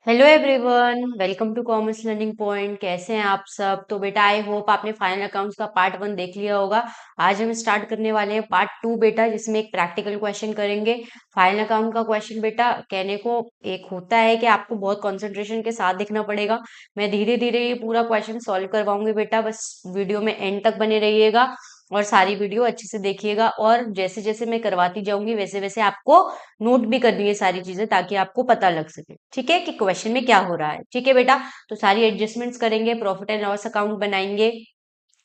Hello everyone, welcome to commerce learning point. कैसे हैं आप सब? तो बेटा आई होप आपने फाइनल अकाउंट्स का पार्ट 1 देख लिया होगा। आज हम स्टार्ट करने वाले हैं पार्ट 2 बेटा, जिसमें एक प्रैक्टिकल क्वेश्चन करेंगे। फाइनल अकाउंट का क्वेश्चन बेटा कहने को एक होता है कि आपको बहुत कंसंट्रेशन के साथ देखना पड़ेगा। मैं धीरे धीरे ये पूरा क्वेश्चन सॉल्व करवाऊंगी बेटा, बस वीडियो में एंड तक बने रहिएगा और सारी वीडियो अच्छे से देखिएगा। और जैसे जैसे मैं करवाती जाऊंगी वैसे वैसे आपको नोट भी करनी है सारी चीजें, ताकि आपको पता लग सके, ठीक है, कि क्वेश्चन में क्या हो रहा है। ठीक है बेटा, तो सारी एडजस्टमेंट्स करेंगे, प्रॉफिट एंड लॉस अकाउंट बनाएंगे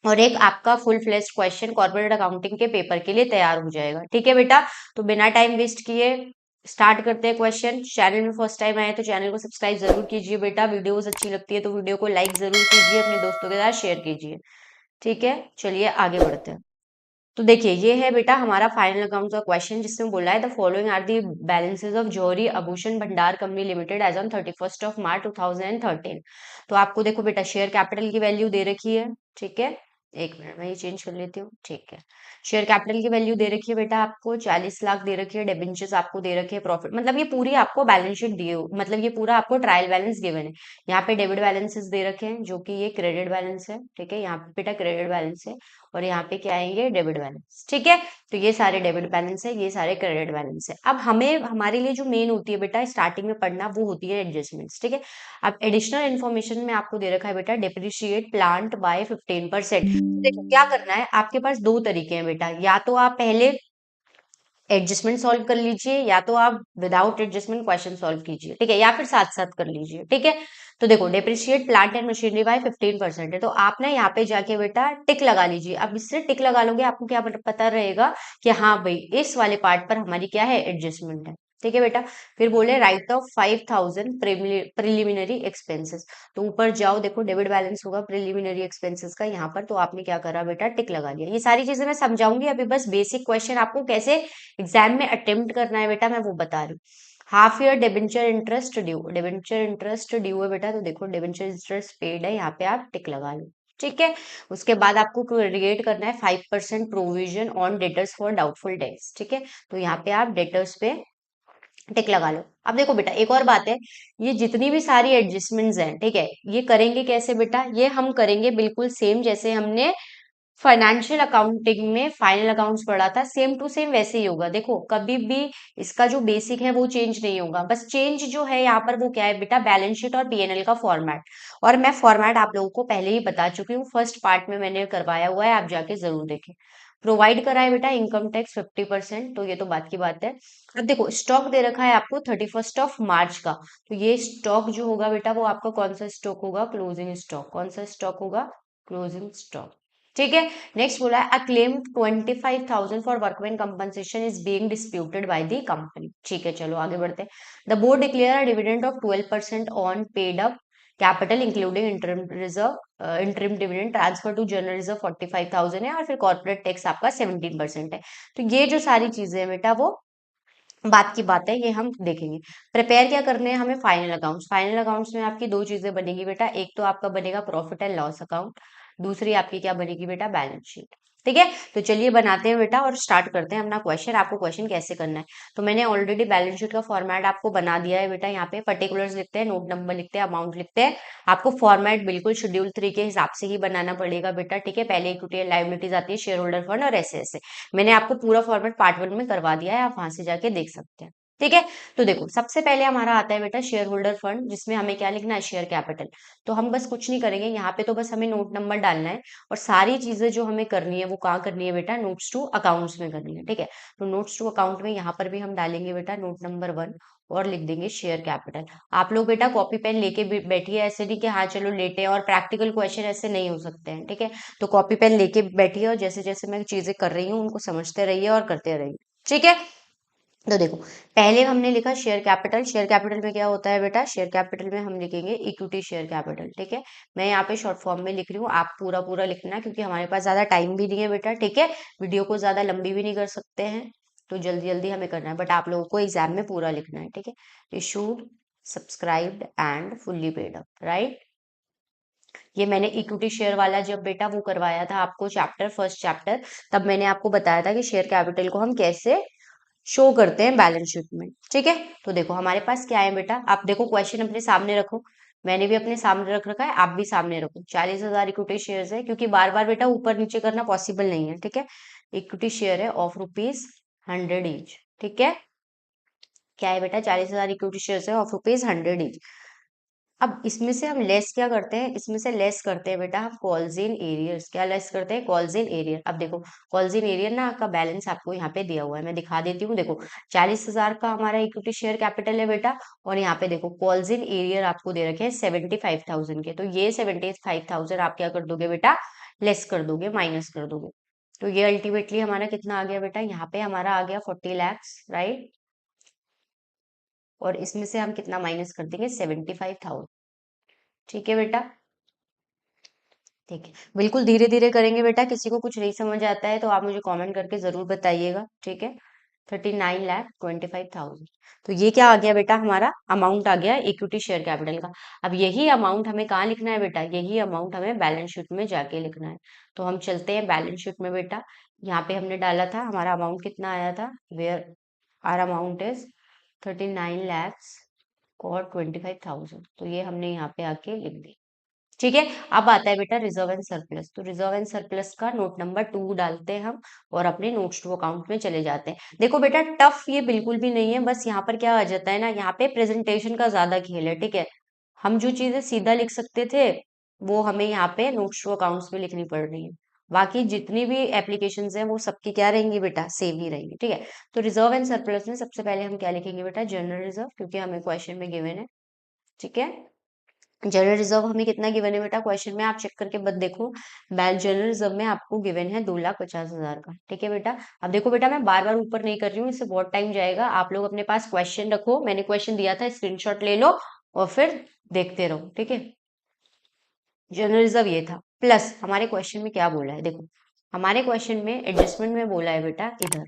और एक आपका full fledged question corporate accounting के पेपर के लिए तैयार हो जाएगा। ठीक है बेटा, तो बिना टाइम वेस्ट किए स्टार्ट करते हैं क्वेश्चन। चैनल में फर्स्ट टाइम आए तो चैनल को सब्सक्राइब जरूर कीजिए बेटा। वीडियोस अच्छी लगती है तो वीडियो को लाइक जरूर कीजिए, अपने दोस्तों के साथ शेयर कीजिए। ठीक है, चलिए आगे बढ़ते हैं। तो देखिए, ये है बेटा हमारा फाइनल अकाउंट का क्वेश्चन, जिसमें बोला है the following are the balances of Jauhari Abhushan Bhandar company limited as on 31st of March 2013। तो आपको देखो बेटा, शेयर कैपिटल की वैल्यू दे रखी है। ठीक है, एक मिनट मैं ये चेंज कर लेती हूँ। ठीक है, शेयर कैपिटल की वैल्यू दे रखी है बेटा, आपको 40 लाख दे रखी है। डिबेंचर्स आपको दे रखे हैं। प्रॉफिट मतलब ये पूरी आपको बैलेंस शीट दी हो, मतलब ये पूरा आपको ट्रायल बैलेंस गिवन है। यहाँ पे डेबिट बैलेंसेस दे रखे हैं, जो कि ये क्रेडिट बैलेंस है। ठीक है, यहाँ पे बेटा क्रेडिट बैलेंस है और यहाँ पे क्या आएंगे, डेबिट बैलेंस। ठीक है, तो ये सारे डेबिट बैलेंस है, ये सारे क्रेडिट बैलेंस है। अब हमें हमारे लिए जो मेन होती है बेटा स्टार्टिंग में पढ़ना, वो होती है एडजस्टमेंट्स। ठीक है, अब एडिशनल इन्फॉर्मेशन में आपको दे रखा है बेटा डिप्रिशिएट प्लांट बाय 15%। देखो क्या करना है, आपके पास दो तरीके हैं बेटा। या तो आप पहले एडजस्टमेंट सॉल्व कर लीजिए, या तो आप विदाउट एडजस्टमेंट क्वेश्चन सॉल्व कीजिए। ठीक है, या फिर साथ साथ कर लीजिए। ठीक है, तो देखो depreciate plant and machinery by 15% है, तो आप ना यहाँ पे जाके बेटा टिक लगा लीजिए। अब इससे टिक लगा लोगे, आपको क्या पता रहेगा कि हाँ भाई इस वाले पार्ट पर हमारी क्या है, एडजस्टमेंट है। ठीक है बेटा, फिर बोले राइट ऑफ 5000 प्रिलिमिनरी एक्सपेंसेस। तो ऊपर जाओ, देखो डेबिट बैलेंस होगा प्रिलिमिनरी एक्सपेंसेस का यहाँ पर, तो आपने क्या करा बेटा, टिक लगा लिया। ये सारी चीजें मैं समझाऊंगी अभी, बस बेसिक क्वेश्चन आपको कैसे एग्जाम में अटेम्प्ट करना है बेटा, मैं वो बता रही हूँ। Half year debenture interest due, debenture interest due है बेटा, तो देखो डिबेंचर इंटरेस्ट पेड है, यहाँ पे आप टिक लगा लो। ठीक है, उसके बाद आपको क्रिएट करना है 5% provision on debtors for doubtful dates. ठीक है, तो यहाँ पे आप डेटर्स पे टिक लगा लो। अब देखो बेटा एक और बात है, ये जितनी भी सारी एडजस्टमेंट्स हैं, ठीक है, ये करेंगे कैसे बेटा, ये हम करेंगे बिल्कुल सेम जैसे हमने फाइनेंशियल अकाउंटिंग में फाइनल अकाउंट्स पढ़ा था, सेम टू सेम वैसे ही होगा। देखो कभी भी इसका जो बेसिक है वो चेंज नहीं होगा, बस चेंज जो है यहाँ पर वो क्या है बेटा, बैलेंस शीट और पीएनएल का फॉर्मेट। और मैं फॉर्मेट आप लोगों को पहले ही बता चुकी हूँ, फर्स्ट पार्ट में मैंने करवाया हुआ है, आप जाके जरूर देखें। प्रोवाइड करा है बेटा इनकम टैक्स 50%, तो ये तो बात की बात है। अब देखो स्टॉक दे रखा है आपको 31st ऑफ मार्च का, तो ये स्टॉक जो होगा बेटा वो आपका कौन सा स्टॉक होगा, क्लोजिंग स्टॉक। कौन सा स्टॉक होगा, क्लोजिंग स्टॉक। ठीक है, नेक्स्ट बोला है a claim 25,000 for workman compensation is being disputed by the company. ठीक है, चलो आगे बढ़ते हैं। The board declare a dividend of 12% on paid up capital including interim dividend transfer to general reserve 45,000 है, और फिर कॉर्पोरेट टैक्स आपका 17% है। तो ये जो सारी चीजें हैं बेटा वो बात की बात है, ये हम देखेंगे। प्रिपेयर क्या करने हैं हमें, फाइनल अकाउंट्स। फाइनल अकाउंट्स में आपकी दो चीजें बनेगी बेटा, एक तो आपका बनेगा प्रॉफिट एंड लॉस अकाउंट, दूसरी आपकी क्या बनेगी बेटा, बैलेंस शीट। ठीक है, तो चलिए बनाते हैं बेटा और स्टार्ट करते हैं अपना क्वेश्चन। आपको क्वेश्चन कैसे करना है, तो मैंने ऑलरेडी बैलेंस शीट का फॉर्मेट आपको बना दिया है बेटा। यहाँ पे पर्टिकुलर्स लिखते हैं, नोट नंबर लिखते हैं, अमाउंट लिखते हैं। आपको फॉर्मेट बिल्कुल शेड्यूल 3 के हिसाब से ही बनाना पड़ेगा बेटा। ठीक है, पहले इक्विटी एंड लायबिलिटीज आती है, शेयर होल्डर फंड और ऐसे ऐसे। मैंने आपको पूरा फॉर्मेट पार्ट 1 में करवा दिया है, आप वहां से जाके देख सकते हैं। ठीक है, तो देखो सबसे पहले हमारा आता है बेटा शेयर होल्डर फंड, जिसमें हमें क्या लिखना है, शेयर कैपिटल। तो हम बस कुछ नहीं करेंगे यहाँ पे, तो बस हमें नोट नंबर डालना है और सारी चीजें जो हमें करनी है वो कहाँ करनी है बेटा, नोट्स टू अकाउंट्स में करनी है। ठीक है, तो नोट्स टू अकाउंट में यहाँ पर भी हम डालेंगे बेटा नोट नंबर 1 और लिख देंगे शेयर कैपिटल। आप लोग बेटा कॉपी पेन लेके बैठिए, ऐसे नहीं कि हाँ चलो लेटे, और प्रैक्टिकल क्वेश्चन ऐसे नहीं हो सकते हैं। ठीक है, तो कॉपी पेन लेके बैठिए और जैसे जैसे मैं चीजें कर रही हूँ उनको समझते रहिए और करते रहिए। ठीक है, तो देखो पहले हमने लिखा शेयर कैपिटल। शेयर कैपिटल में क्या होता है बेटा, शेयर कैपिटल में हम लिखेंगे इक्विटी शेयर कैपिटल। ठीक है, मैं यहाँ पे शॉर्ट फॉर्म में लिख रही हूँ, आप पूरा पूरा लिखना, क्योंकि हमारे पास ज्यादा टाइम भी नहीं है बेटा। ठीक है, वीडियो को ज्यादा लंबी भी नहीं कर सकते हैं, तो जल्दी जल्दी हमें करना है, बट आप लोगों को एग्जाम में पूरा लिखना है। ठीक है, issued, subscribed and fully paid up, right. ये मैंने इक्विटी शेयर वाला जब बेटा वो करवाया था आपको चैप्टर, फर्स्ट चैप्टर, तब मैंने आपको बताया था कि शेयर कैपिटल को हम कैसे शो करते हैं बैलेंस शीट में। ठीक है, तो देखो हमारे पास क्या है बेटा, आप देखो क्वेश्चन अपने सामने रखो, मैंने भी अपने सामने रख रखा है, आप भी सामने रखो। 40,000 इक्विटी शेयर्स है, क्योंकि बार बार बेटा ऊपर नीचे करना पॉसिबल नहीं है। ठीक है, इक्विटी शेयर है ऑफ ₹100 ईच। ठीक है, क्या है बेटा, 40,000 इक्विटी शेयर्स है ऑफ ₹100 ईच। अब इसमें से हम लेस क्या करते हैं, इसमें से लेस करते हैं बेटा हम कॉल्स इन एरियर्स। क्या लेस करते हैं, कॉल्स इन एरियर। अब देखो कॉल्स इन एरियर ना का बैलेंस आपको यहाँ पे दिया हुआ है, मैं दिखा देती हूँ। देखो 40,000 का हमारा इक्विटी शेयर कैपिटल है बेटा, और यहाँ पे देखो कॉल्स इन एरियर आपको दे रखे हैं 75,000 के। तो ये 75,000 आप क्या कर दोगे बेटा, लेस कर दोगे, माइनस कर दोगे। तो ये अल्टीमेटली हमारा कितना आ गया बेटा, यहाँ पे हमारा आ गया 40 लैक्स, राइट। और इसमें से हम कितना माइनस कर देंगे, 75,000। ठीक है बेटा, ठीक है, बिल्कुल धीरे धीरे करेंगे बेटा, किसी को कुछ नहीं समझ आता है तो आप मुझे कमेंट करके जरूर बताइएगा। ठीक है, 39,25,000। तो ये क्या आ गया बेटा, हमारा अमाउंट आ गया इक्विटी शेयर कैपिटल का। अब यही अमाउंट हमें कहाँ लिखना है बेटा, यही अमाउंट हमें बैलेंस शीट में जाके लिखना है। तो हम चलते हैं बैलेंस शीट में बेटा, यहाँ पे हमने डाला था हमारा अमाउंट कितना आया था, वेयर आर अमाउंट इज 39,25,000। तो ये हमने यहाँ पे आके लिख दी। ठीक है, अब आता है बेटा रिजर्व एंड सरप्लस। तो रिजर्व एंड सरप्लस का नोट नंबर 2 डालते हैं हम, और अपने नोट्स टू अकाउंट में चले जाते हैं। देखो बेटा टफ ये बिल्कुल भी नहीं है, बस यहाँ पर क्या आ जाता है ना, यहाँ पे प्रेजेंटेशन का ज्यादा खेल है। ठीक है, हम जो चीजें सीधा लिख सकते थे वो हमें यहाँ पे नोट्स टू अकाउंट्स में लिखनी पड़ रही है। बाकी जितनी भी एप्लीकेशन है वो सबकी क्या रहेंगी बेटा, सेम ही रहेंगी। ठीक है, तो रिजर्व एंड सरप्लस में सबसे पहले हम क्या लिखेंगे बेटा, जनरल रिजर्व, क्योंकि हमें क्वेश्चन में गिवन है। ठीक है, जनरल रिजर्व हमें कितना गिवन है बेटा, क्वेश्चन में आप चेक करके बत देखो, बैल जनरल रिजर्व में आपको गिवन है 2,50,000 का। ठीक है बेटा, अब देखो बेटा मैं बार बार ऊपर नहीं कर रही हूँ, इससे बहुत टाइम जाएगा। आप लोग अपने पास क्वेश्चन रखो, मैंने क्वेश्चन दिया था, स्क्रीनशॉट ले लो और फिर देखते रहो। ठीक है, जनरल रिजर्व ये था, प्लस हमारे क्वेश्चन में क्या बोला है, देखो हमारे क्वेश्चन में एडजस्टमेंट में बोला है बेटा, इधर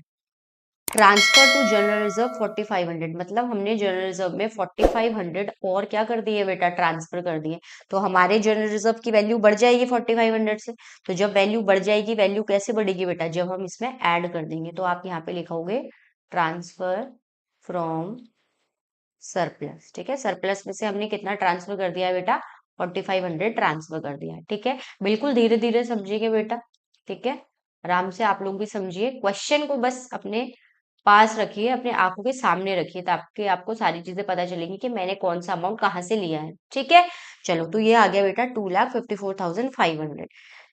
ट्रांसफर टू जनरल रिजर्व 4,500, मतलब हमने जनरल रिजर्व में 4,500 और क्या कर दिए बेटा, ट्रांसफर कर दिए। तो हमारे जनरल रिजर्व की वैल्यू बढ़ जाएगी 4,500 से। तो जब वैल्यू बढ़ जाएगी, वैल्यू कैसे बढ़ेगी बेटा, जब हम इसमें ऐड कर देंगे। तो आप यहाँ पे लिखोगे ट्रांसफर फ्रॉम सरप्लस। ठीक है, सरप्लस में से हमने कितना ट्रांसफर कर दिया है बेटा, 4,500 ट्रांसफर कर दिया है। ठीक है, बिल्कुल धीरे धीरे समझिएगा बेटा। ठीक है, आराम से आप लोग भी समझिए, क्वेश्चन को बस अपने पास रखिए, अपने आंखों के सामने रखिए, ताकि आपको सारी चीजें पता चलेंगी कि मैंने कौन सा अमाउंट कहाँ से लिया है। ठीक है, चलो तो ये आ गया बेटा 2,54,500।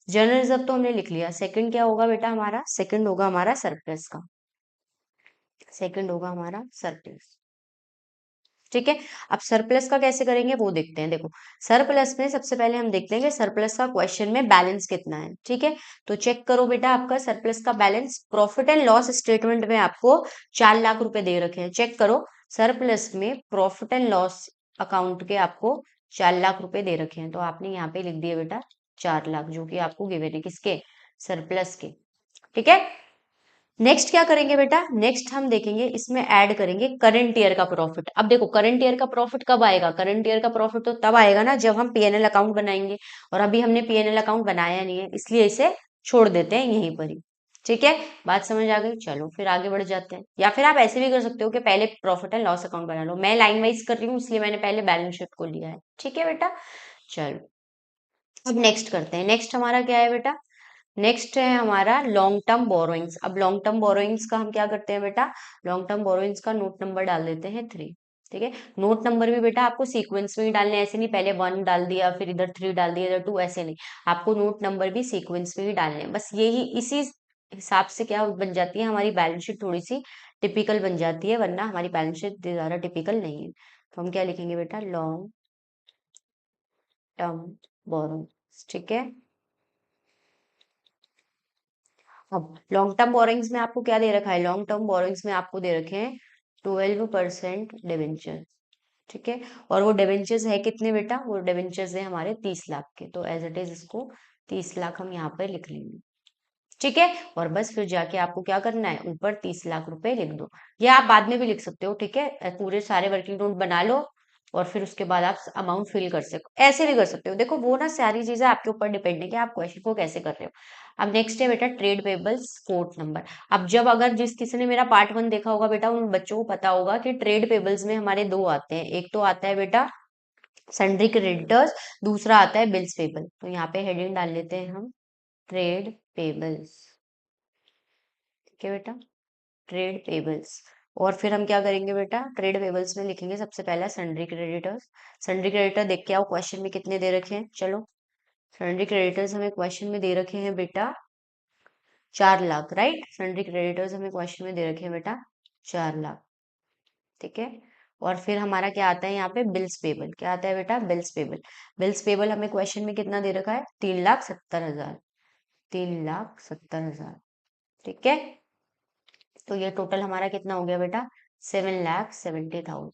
जनरल रिजर्व तो हमने लिख लिया। सेकंड क्या होगा बेटा हमारा, सेकंड होगा हमारा सरप्लस का, सेकंड होगा हमारा सरप्लस। ठीक है, अब सरप्लस का कैसे करेंगे वो देखते हैं। देखो सरप्लस में सबसे पहले हम देखते हैं कि सरप्लस का क्वेश्चन में बैलेंस कितना है। ठीक है, तो चेक करो बेटा, आपका सरप्लस का balance profit and loss statement में आपको 4 लाख रुपए दे रखे हैं। चेक करो, सरप्लस में प्रॉफिट एंड लॉस अकाउंट के आपको 4 लाख रुपए दे रखे हैं। तो आपने यहाँ पे लिख दिया बेटा 4 लाख, जो कि आपको गिवन है किसके, सरप्लस के। ठीक है, नेक्स्ट क्या करेंगे बेटा, नेक्स्ट हम देखेंगे इसमें ऐड करेंगे करंट ईयर का प्रॉफिट। अब देखो करंट ईयर का प्रॉफिट कब आएगा, करंट ईयर का प्रॉफिट तो तब आएगा ना जब हम पीएनएल अकाउंट बनाएंगे, और अभी हमने पीएनएल अकाउंट बनाया नहीं है, इसलिए इसे छोड़ देते हैं यहीं पर ही। ठीक है, बात समझ आ गई, चलो फिर आगे बढ़ जाते हैं। या फिर आप ऐसे भी कर सकते हो कि पहले प्रॉफिट एंड लॉस अकाउंट बना लो, मैं लाइन वाइज कर रही हूँ इसलिए मैंने पहले बैलेंस शीट को लिया है। ठीक है बेटा, चलो अब नेक्स्ट करते हैं। नेक्स्ट हमारा क्या है बेटा, नेक्स्ट है हमारा लॉन्ग टर्म बोरोइंग्स। अब लॉन्ग टर्म बोरोइंग्स का हम क्या करते हैं बेटा, लॉन्ग टर्म बोरोइंग्स का नोट नंबर डाल देते हैं 3। ठीक है, नोट नंबर भी बेटा आपको सीक्वेंस में ही डालने हैं, ऐसे नहीं पहले 1 डाल दिया फिर इधर 3 डाल दिया इधर 2, ऐसे नहीं। आपको नोट नंबर भी सीक्वेंस में ही डालने हैं। बस यही इसी हिसाब से क्या बन जाती है हमारी बैलेंस शीट, थोड़ी सी टिपिकल बन जाती है, वरना हमारी बैलेंस शीट ज्यादा टिपिकल नहीं है। तो हम क्या लिखेंगे बेटा, लॉन्ग टर्म बोरोइंग्स। ठीक है, अब लॉन्ग टर्म बोरोइंग्स में आपको क्या दे रखा है, लॉन्ग टर्म बोरोइंग्स में आपको दे रखे हैं 12% डिवेंचर। ठीक है, और वो डिवेंचर्स है कितने बेटा, वो डिवेंचर्स है हमारे 30 लाख के। तो एज इट इज इसको 30 लाख हम यहाँ पर लिख लेंगे। ठीक है, और बस फिर जाके आपको क्या करना है, ऊपर 30 लाख रुपए लिख दो। या आप बाद में भी लिख सकते हो। ठीक है, पूरे सारे वर्किंग नोट बना लो, और फिर उसके बाद आप अमाउंट फिल कर सकते हो, ऐसे भी कर सकते हो। देखो वो ना सारी चीजें आपके ऊपर डिपेंड है कि आप क्वेश्चन को कैसे कर रहे हो। अब नेक्स्ट है बेटा ट्रेड पेबल्स कोड नंबर। अब जब अगर जिस किसी ने मेरा पार्ट 1 देखा होगा बेटा, उन बच्चों को पता होगा कि ट्रेड पेबल्स में हमारे दो आते हैं। एक तो आता है बेटा सन्ड्री क्रेडिटर्स, दूसरा आता है बिल्स पेबल। तो यहाँ पे हेडिंग डाल लेते हैं हम ट्रेड पेबल्स। ठीक है बेटा, ट्रेड पेबल्स। और फिर हम क्या करेंगे बेटा, ट्रेड पेबल्स में लिखेंगे सबसे पहला सन्ड्री क्रेडिटर्स। सन्ड्री क्रेडिटर देख के आओ क्वेश्चन में कितने दे रखे हैं। चलो, सन्ड्री क्रेडिटर्स हमें क्वेश्चन में दे रखे हैं बेटा 4 लाख, राइट। सन्ड्री क्रेडिटर्स हमें क्वेश्चन में दे रखे हैं बेटा 4 लाख। ठीक है, और फिर हमारा क्या आता है यहाँ पे बिल्स पेबल। क्या आता है बेटा, बिल्स पेबल। बिल्स पेबल हमें क्वेश्चन में कितना दे रखा है, 3,70,000। 3,70,000। ठीक है, तो ये टोटल हमारा कितना हो गया बेटा, 7,70,000।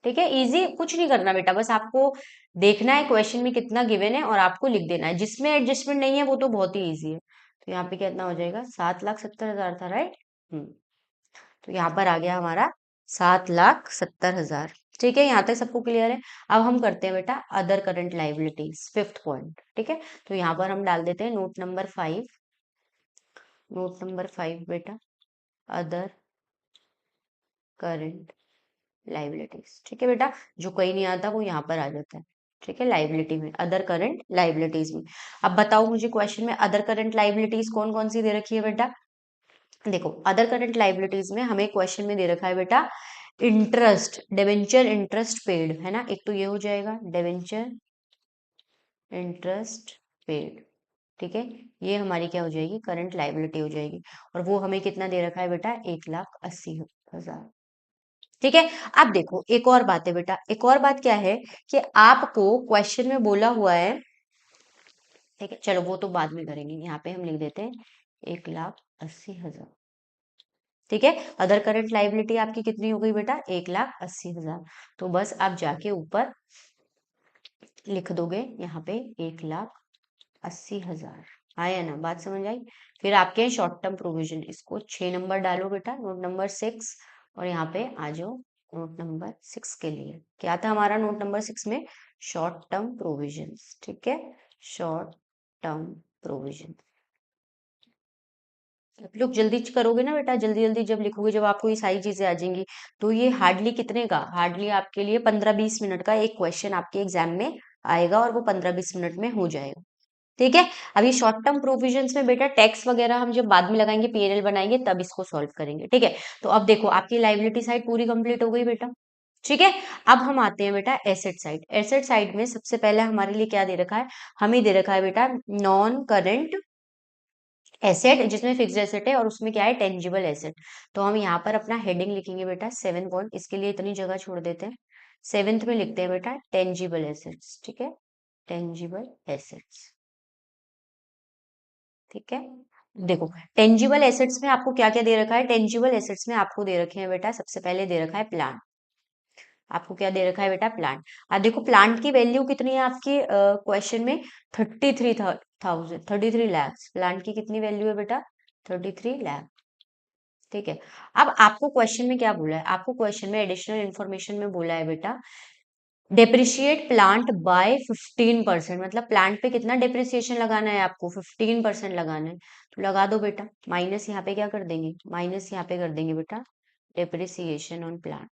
ठीक है, इजी, कुछ नहीं करना बेटा, बस आपको देखना है क्वेश्चन में कितना गिवन है और आपको लिख देना है। जिसमें एडजस्टमेंट नहीं है वो तो बहुत ही इजी है। तो यहाँ पे कितना हो जाएगा, 7,70,000 था, राइट। तो यहाँ पर आ गया हमारा 7,70,000। ठीक है, यहाँ तक सबको क्लियर है। अब हम करते हैं बेटा other current liabilities, fifth point. ठीक है, तो यहाँ पर हम डाल देते हैं नोट नंबर 5। नोट नंबर 5 बेटा, अदर करंट लाइबिलिटीज। ठीक है बेटा, जो कहीं नहीं आता वो यहाँ पर आ जाता है। ठीक है, लाइबिलिटी में, अदर करंट लाइबिलिटीज में। अब बताओ मुझे क्वेश्चन में अदर करंट लाइबिलिटीज कौन कौन सी दे रखी है बेटा। देखो, अदर करंट लाइबिलिटीज में हमें क्वेश्चन में दे रखा है बेटा इंटरेस्ट, डिबेंचर इंटरेस्ट पेड, है ना। एक तो ये हो जाएगा डिबेंचर इंटरेस्ट पेड। ठीक है, ये हमारी क्या हो जाएगी, करंट लाइबिलिटी हो जाएगी। और वो हमें कितना दे रखा है बेटा, 1,80,000। ठीक है, अब देखो एक और बात है बेटा, एक और बात क्या है कि आपको क्वेश्चन में बोला हुआ है। ठीक है, चलो वो तो बाद में करेंगे, यहाँ पे हम लिख देते हैं 1,80,000। ठीक है, अदर करंट लाइबिलिटी आपकी कितनी हो गई बेटा, 1,80,000। तो बस आप जाके ऊपर लिख दोगे यहाँ पे 1,80,000। आया ना, बात समझ आई। फिर आपके शॉर्ट टर्म प्रोविजन, इसको 6 नंबर डालो बेटा, नोट नंबर 6। और यहाँ पे आ जाओ नोट नंबर 6 के लिए। क्या था हमारा नोट नंबर 6 में, शॉर्ट टर्म प्रोविजन। ठीक है, शॉर्ट टर्म प्रोविजन। आप लोग जल्दी करोगे ना बेटा, जल्दी जल्दी जब लिखोगे, जब आपको ये सारी चीजें आ जाएंगी, तो ये हार्डली कितने का, हार्डली आपके लिए 15-20 मिनट का एक क्वेश्चन आपके एग्जाम में आएगा, और वो 15-20 मिनट में हो जाएगा। ठीक है, अब ये शॉर्ट टर्म प्रोविजंस में बेटा टैक्स वगैरह हम जब बाद में लगाएंगे, पीएनएल बनाएंगे, तब इसको सॉल्व करेंगे। ठीक है, तो अब देखो आपकी लाइबिलिटी साइड पूरी कंप्लीट हो गई बेटा। ठीक है, अब हम आते हैं बेटा एसेट साइड। एसेट साइड में सबसे पहले हमारे लिए क्या दे रखा है, हमें दे रखा है बेटा नॉन करेंट एसेट, जिसमें फिक्स्ड एसेट है और उसमें क्या है, टेंजिबल एसेट। तो हम यहाँ पर अपना हेडिंग लिखेंगे बेटा 7 पॉइंट, इसके लिए इतनी जगह छोड़ देते हैं। 7th में लिखते हैं बेटा टेंजिबल एसेट्स। ठीक है, टेंजिबल एसेट्स। ठीक है, देखो टेंजिबल एसेट्स में आपको क्या क्या दे रखा है, टेंजिबल एसेट्स में आपको दे रखे हैं बेटा, सबसे पहले दे रखा है प्लांट। आपको क्या दे रखा है बेटा, प्लांट। अब देखो प्लांट की वैल्यू कितनी है आपकी क्वेश्चन में, 33,000, 33 लाख। प्लांट की कितनी वैल्यू है बेटा, 33 लाख। ठीक है, अब आपको क्वेश्चन में क्या बोला है, आपको क्वेश्चन में एडिशनल इन्फॉर्मेशन में बोला है बेटा डेप्रिशिएट प्लांट बाय 15%। मतलब प्लांट पे कितना डेप्रिसिएशन लगाना है आपको, 15% लगाना है। तो लगा दो बेटा, माइनस यहाँ पे क्या कर देंगे, माइनस यहाँ पे कर देंगे बेटा डेप्रिसिएशन ऑन प्लांट।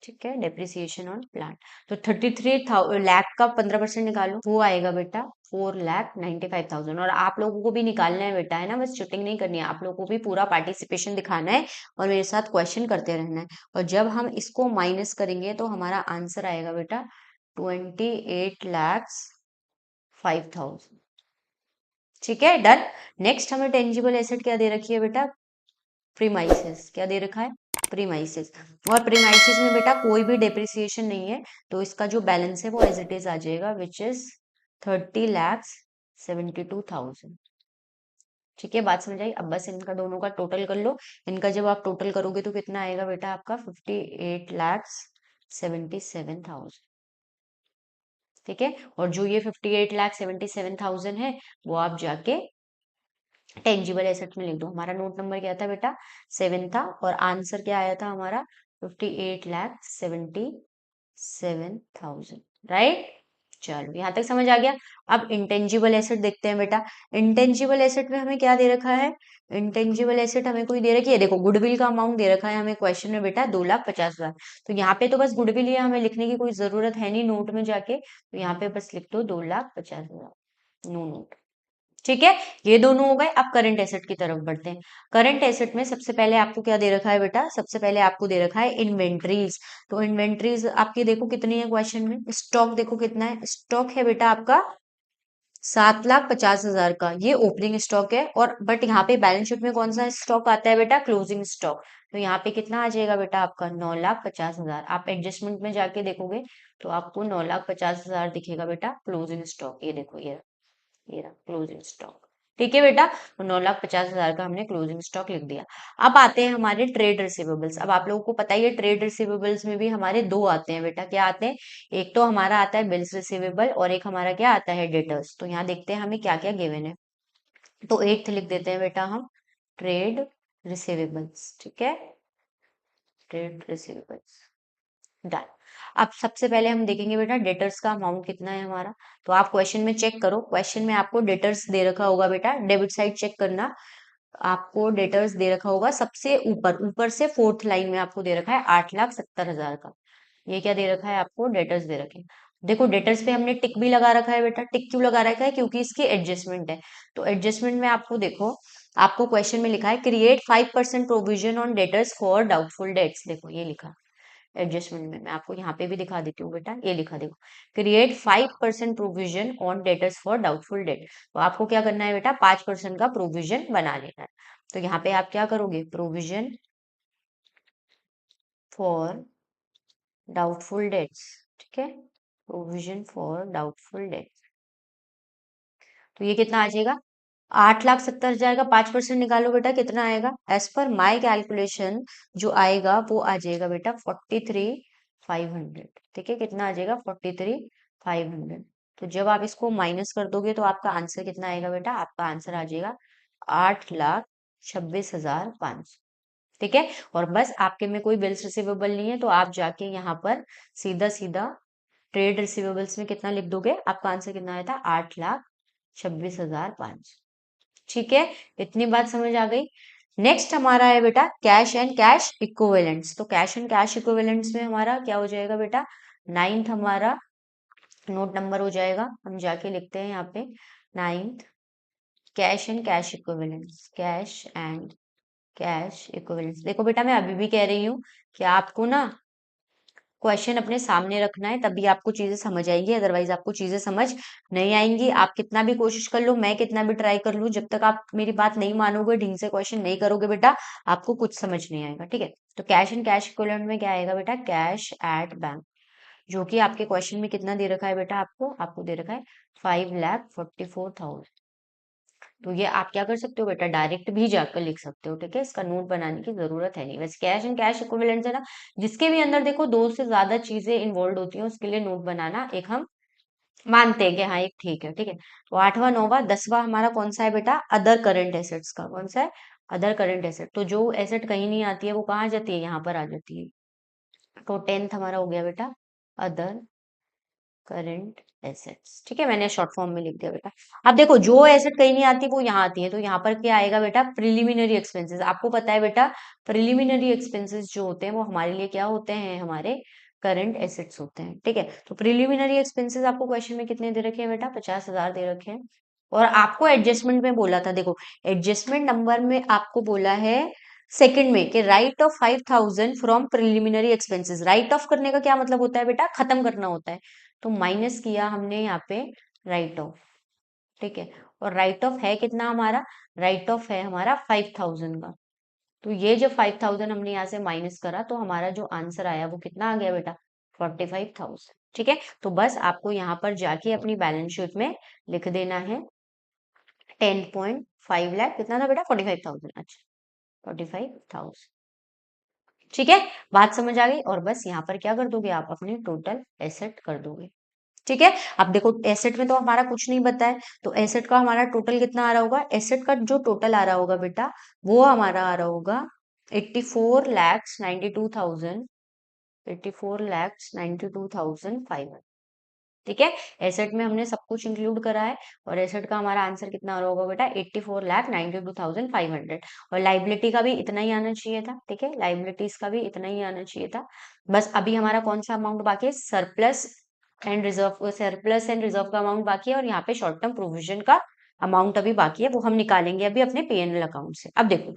ठीक है, डेप्रिसिएशन ऑन प्लांट। तो 33 लाख का 15% निकालो, वो आएगा बेटा 4,95,000। और आप लोगों को भी निकालना है बेटा, है ना, बस चीटिंग नहीं करनी है, आप लोगों को भी पूरा पार्टिसिपेशन दिखाना है और मेरे साथ क्वेश्चन करते रहना है। और जब हम इसको माइनस करेंगे तो हमारा आंसर आएगा बेटा 28,05,000। ठीक है, डन। नेक्स्ट हमें टेंजिबल एसेट क्या दे रखी है बेटा, प्रीमाइसेस। क्या दे रखा है, प्रीमाइसेस। और प्रीमाइसेस में बेटा कोई भी डेप्रिसिएशन नहीं है, तो इसका जो बैलेंस है वो एज इट इज आ जाएगा, विच इज 30,72,000। ठीक है, बात समझ आई। अब बस इनका दोनों का टोटल कर लो। इनका जब आप टोटल करोगे तो कितना आएगा बेटा आपका, 58,77,000। ठीक है, और जो ये 58,77,000 है, वो आप जाके टेंजिबल एसेट में लिख दो। हमारा नोट नंबर क्या था बेटा, 7 था, और आंसर क्या आया था हमारा 58,77,000, राइट। चलो यहाँ तक समझ आ गया। अब इंटेंजिबल एसेट देखते हैं बेटा। इंटेंजिबल एसेट में हमें क्या दे रखा है? इंटेंजिबल एसेट हमें कोई दे रखी है, देखो गुडविल का अमाउंट दे रखा है हमें क्वेश्चन में बेटा 2,50,000। तो यहाँ पे तो बस गुडविल ही है, हमें लिखने की कोई जरूरत है नहीं नोट में जाके, तो यहाँ पे बस लिख दो 2,50,000, नो नोट। ठीक है, ये दोनों हो गए। अब करंट एसेट की तरफ बढ़ते हैं। करंट एसेट में सबसे पहले आपको क्या दे रखा है बेटा? सबसे पहले आपको दे रखा है इन्वेंट्रीज। तो इन्वेंट्रीज आपकी देखो कितनी है क्वेश्चन में। स्टॉक देखो कितना है, स्टॉक है बेटा आपका 7,50,000 का, ये ओपनिंग स्टॉक है। और बट यहाँ पे बैलेंस शीट में कौन सा स्टॉक आता है बेटा? Closing stock. तो यहाँ पे कितना आ जाएगा बेटा आपका? 9,50,000। आप एडजस्टमेंट में जाके देखोगे तो आपको 9,50,000 दिखेगा बेटा क्लोजिंग स्टॉक। ये देखो, ये रहा क्लोजिंग स्टॉक। ठीक है बेटा, तो 9,50,000 का हमने क्लोजिंग स्टॉक लिख दिया। अब आते हैं हमारे ट्रेड रिसीवेबल्स। अब आप लोगों को पता ही है ट्रेड रिसीवेबल्स में भी हमारे दो आते हैं बेटा। क्या आते हैं? एक तो हमारा आता है बिल्स रिसीवेबल और एक हमारा क्या आता है? डेटर्स। तो यहाँ देखते हैं हमें क्या क्या गिवन है। तो एट्थ लिख देते हैं बेटा हम, ट्रेड रिसीवेबल्स। ठीक है, ट्रेड रिसीवेबल्स, डन। अब सबसे पहले हम देखेंगे बेटा डेटर्स का अमाउंट कितना है हमारा। तो आप क्वेश्चन में चेक करो, क्वेश्चन में आपको डेटर्स दे रखा होगा बेटा, डेबिट साइड चेक करना। आपको डेटर्स दे रखा होगा सबसे ऊपर, ऊपर से फोर्थ लाइन में आपको दे रखा है 8,70,000 का। ये क्या दे रखा है आपको? डेटर्स दे रखे हैं। देखो डेटर्स पे हमने टिक भी लगा रखा है बेटा। टिक क्यों लगा रखा है? क्योंकि इसकी एडजस्टमेंट है। तो एडजस्टमेंट में आपको देखो, आपको क्वेश्चन में लिखा है create 5% provision on debtors for doubtful dates. देखो ये लिखा एडजस्टमेंट में, मैं आपको यहाँ पे भी दिखा देती हूँ बेटा। ये लिखा देखो, create 5% provision on debtors for doubtful debt. तो आपको क्या करना है बेटा? 5% का प्रोविजन बना लेना है। तो यहाँ पे आप क्या करोगे? Provision for doubtful dates. ठीक है, प्रोविजन फॉर डाउटफुल डेट्स। तो ये कितना आ जाएगा? 8,70,000 का 5% निकालो बेटा, कितना आएगा? एज पर माई कैलकुलेशन जो आएगा वो आ जाएगा बेटा 43,500। ठीक है, कितना आ जाएगा? 43,500। तो जब आप इसको माइनस कर दोगे तो आपका आंसर कितना आएगा बेटा? आपका आंसर आ जाएगा 8,26,500। ठीक है, और बस आपके में कोई बिल्स रिसीवेबल नहीं है तो आप जाके यहाँ पर सीधा सीधा ट्रेड रिसीवेबल्स में कितना लिख दोगे, आपका आंसर कितना आया था? 8,26,500। ठीक है, इतनी बात समझ आ गई। नेक्स्ट हमारा है बेटा कैश एंड कैश इक्विवेलेंट्स। तो कैश एंड कैश इक्विवेलेंट्स में हमारा क्या हो जाएगा बेटा? नाइन्थ हमारा नोट नंबर हो जाएगा। हम जाके लिखते हैं यहाँ पे ninth, cash and cash equivalents. Cash and cash equivalents. देखो बेटा, मैं अभी भी कह रही हूँ कि आपको ना क्वेश्चन अपने सामने रखना है, तभी आपको चीजें समझ आएंगी, अदरवाइज आपको चीजें समझ नहीं आएंगी। आप कितना भी कोशिश कर लो, मैं कितना भी ट्राई कर लूं, जब तक आप मेरी बात नहीं मानोगे, ढंग से क्वेश्चन नहीं करोगे बेटा, आपको कुछ समझ नहीं आएगा। ठीक है, तो कैश एंड कैश इक्विवेलेंट में क्या आएगा बेटा? कैश एट बैंक, जो कि आपके क्वेश्चन में कितना दे रखा है बेटा? आपको दे रखा है 5,44,000। तो ये आप क्या कर सकते हो बेटा? डायरेक्ट भी जाकर लिख सकते हो। ठीक है, इसका नोट बनाने की जरूरत है नहीं। वैसे कैश एंड कैश इक्विवेलेंट है ना, जिसके भी अंदर देखो दो से ज्यादा चीजें इन्वॉल्व होती हैं, उसके लिए नोट बनाना एक हम मानते हैं कि हाँ एक ठीक है। ठीक है, तो 8वां 9वां 10वां हमारा कौन सा है बेटा? अदर करंट एसेट्स का। कौन सा है? Other current asset. तो जो एसेट कहीं नहीं आती है वो कहाँ जाती है? यहाँ पर आ जाती है। तो 10th हमारा हो गया बेटा अदर करंट एसेट्स। ठीक है, मैंने शॉर्ट फॉर्म में लिख दिया बेटा। अब देखो जो एसेट कहीं नहीं आती वो यहाँ आती है, तो यहाँ पर क्या आएगा बेटा? Preliminary expenses. आपको पता है बेटा, प्रिलिमिनरी एक्सपेंसेस जो होते हैं वो हमारे लिए क्या होते हैं? हमारे करंट एसेट्स होते हैं। ठीक है, तो प्रिलिमिनरी एक्सपेंसेस आपको क्वेश्चन में कितने दे रखे हैं बेटा? 50,000 दे रखे हैं। और आपको एडजस्टमेंट में बोला था, देखो एडजस्टमेंट नंबर में आपको बोला है सेकंड में कि right of 5,000 from preliminary expenses. Right of करने का क्या मतलब होता है बेटा? खत्म करना होता है। तो माइनस किया हमने यहाँ पे राइट ऑफ। ठीक है, और राइट ऑफ है कितना हमारा? राइट ऑफ है हमारा 5,000 का। तो ये जो 5,000 हमने यहाँ से माइनस करा तो हमारा जो आंसर आया वो कितना आ गया बेटा? 45,000। ठीक है, तो बस आपको यहाँ पर जाके अपनी बैलेंस शीट में लिख देना है 10.5 लाख। कितना था बेटा? 45,000। अच्छा, 45,000। ठीक है, बात समझ आ गई। और बस यहाँ पर क्या कर दोगे आप? अपने टोटल एसेट कर दोगे। ठीक है, अब देखो एसेट में तो हमारा कुछ नहीं बता है, तो एसेट का हमारा टोटल कितना आ रहा होगा? एसेट का जो टोटल आ रहा होगा बेटा वो हमारा आ रहा होगा 84,92,000 84,92,500। ठीक है, एसेट में हमने सब कुछ इंक्लूड करा है और एसेट का हमारा आंसर कितना होगा बेटा 84,92,500। और लाइबिलिटी का भी इतना ही आना चाहिए था। ठीक है, लाइबिलिटीज का भी इतना ही आना चाहिए था। बस अभी हमारा कौन सा अमाउंट बाकी है, सरप्लस एंड रिजर्व का अमाउंट बाकी है और यहाँ पे शॉर्ट टर्म प्रोविजन का अमाउंट अभी बाकी है, वो हम निकालेंगे अभी अपने पीएनएल अकाउंट से। अब देखो